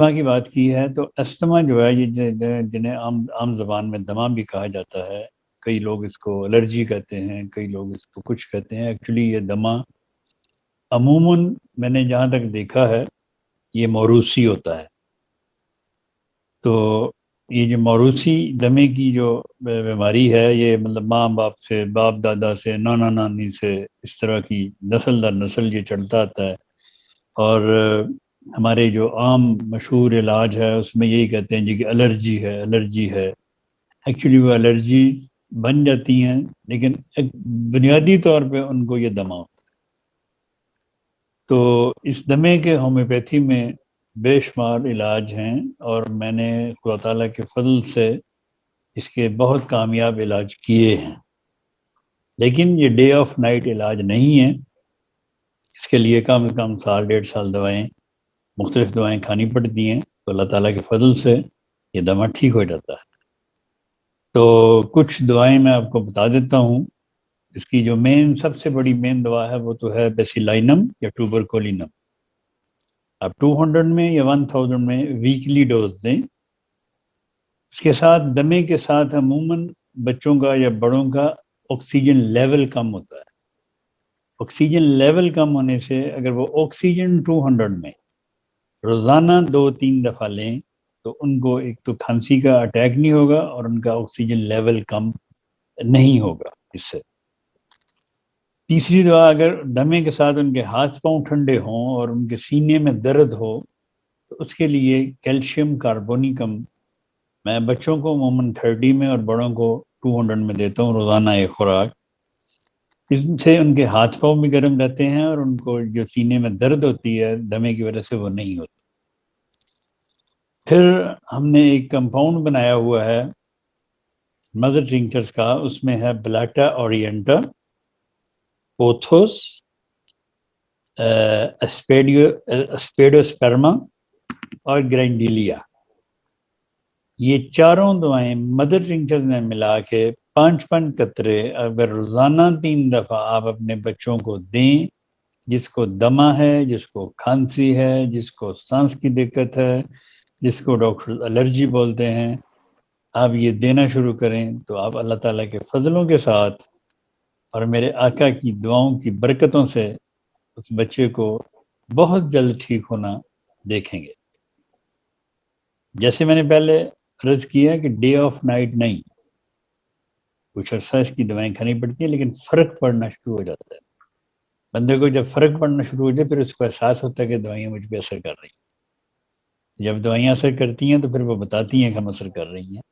دما کی بات کی ہے تو استما جو ہے یہ جنہیں عام زبان میں دما بھی کہا جاتا ہے، کئی لوگ اس کو الرجی کہتے ہیں، کئی لوگ اس کو کچھ کہتے ہیں۔ ایکچولی یہ دما عموماً میں نے جہاں تک دیکھا ہے یہ موروثی ہوتا ہے۔ تو یہ جو موروثی دمے کی جو بیماری ہے یہ مطلب ماں باپ سے، باپ دادا سے، نانا نانی سے، اس طرح کی نسل در نسل یہ چلتا آتا ہے۔ اور ہمارے جو عام مشہور علاج ہے اس میں یہی کہتے ہیں جی کہ الرجی ہے، الرجی ہے۔ ایکچولی وہ الرجی بن جاتی ہیں لیکن ایک بنیادی طور پہ ان کو یہ دما ہوتا ہے۔ تو اس دمے کے ہومیوپیتھی میں بے شمار علاج ہیں، اور میں نے خدا تعالیٰ کے فضل سے اس کے بہت کامیاب علاج کیے ہیں، لیکن یہ ڈے آف نائٹ علاج نہیں ہے۔ اس کے لیے کم از کم 1.5 سال دوائیں، مختلف دوائیں کھانی پڑتی ہیں، تو اللہ تعالیٰ کے فضل سے یہ دمہ ٹھیک ہو جاتا ہے۔ تو کچھ دوائیں میں آپ کو بتا دیتا ہوں۔ اس کی جو سب سے بڑی مین دوا ہے وہ تو ہے بیسیلائنم یا ٹوبرکولینم۔ آپ 200 میں یا 1000 میں ویکلی ڈوز دیں۔ اس کے ساتھ دمے کے ساتھ عموماً بچوں کا یا بڑوں کا آکسیجن لیول کم ہوتا ہے۔ آکسیجن لیول کم ہونے سے اگر وہ آکسیجن 200 میں روزانہ 2-3 دفعہ لیں تو ان کو ایک تو کھانسی کا اٹیک نہیں ہوگا اور ان کا آکسیجن لیول کم نہیں ہوگا اس سے۔ تیسری دوا، اگر دمے کے ساتھ ان کے ہاتھ پاؤں ٹھنڈے ہوں اور ان کے سینے میں درد ہو تو اس کے لیے کیلشیم کاربونیکم میں بچوں کو عموماً 30 میں اور بڑوں کو 200 میں دیتا ہوں روزانہ ایک خوراک۔ اس سے ان کے ہاتھ پاؤں بھی گرم رہتے ہیں اور ان کو جو سینے میں درد ہوتی ہے دمے کی وجہ سے وہ نہیں ہوتی۔ پھر ہم نے ایک کمپاؤنڈ بنایا ہوا ہے مدر ٹنکچرز کا، اس میں ہے بلاٹا اورینٹا، پوتھوس، اسپیڈوسپرما اور گرینڈیلیا۔ یہ چاروں دوائیں مدر ٹنکچرز میں ملا کے 5 قطرے اگر روزانہ 3 دفعہ آپ اپنے بچوں کو دیں، جس کو دمہ ہے، جس کو کھانسی ہے، جس کو سانس کی دقت ہے، جس کو ڈاکٹر الرجی بولتے ہیں، آپ یہ دینا شروع کریں تو آپ اللہ تعالیٰ کے فضلوں کے ساتھ اور میرے آقا کی دعاؤں کی برکتوں سے اس بچے کو بہت جلد ٹھیک ہونا دیکھیں گے۔ جیسے میں نے پہلے عرض کیا کہ ڈے آف نائٹ نہیں، کچھ عرصہ اس کی دوائیں کھانی پڑتی ہیں لیکن فرق پڑنا شروع ہو جاتا ہے۔ بندے کو جب فرق پڑنا شروع ہو جائے پھر اس کو احساس ہوتا ہے کہ دوائیاں مجھ پہ اثر کر رہی ہیں۔ جب دوائیاں اثر کرتی ہیں تو پھر وہ بتاتی ہیں کہ ہم اثر کر رہی ہیں۔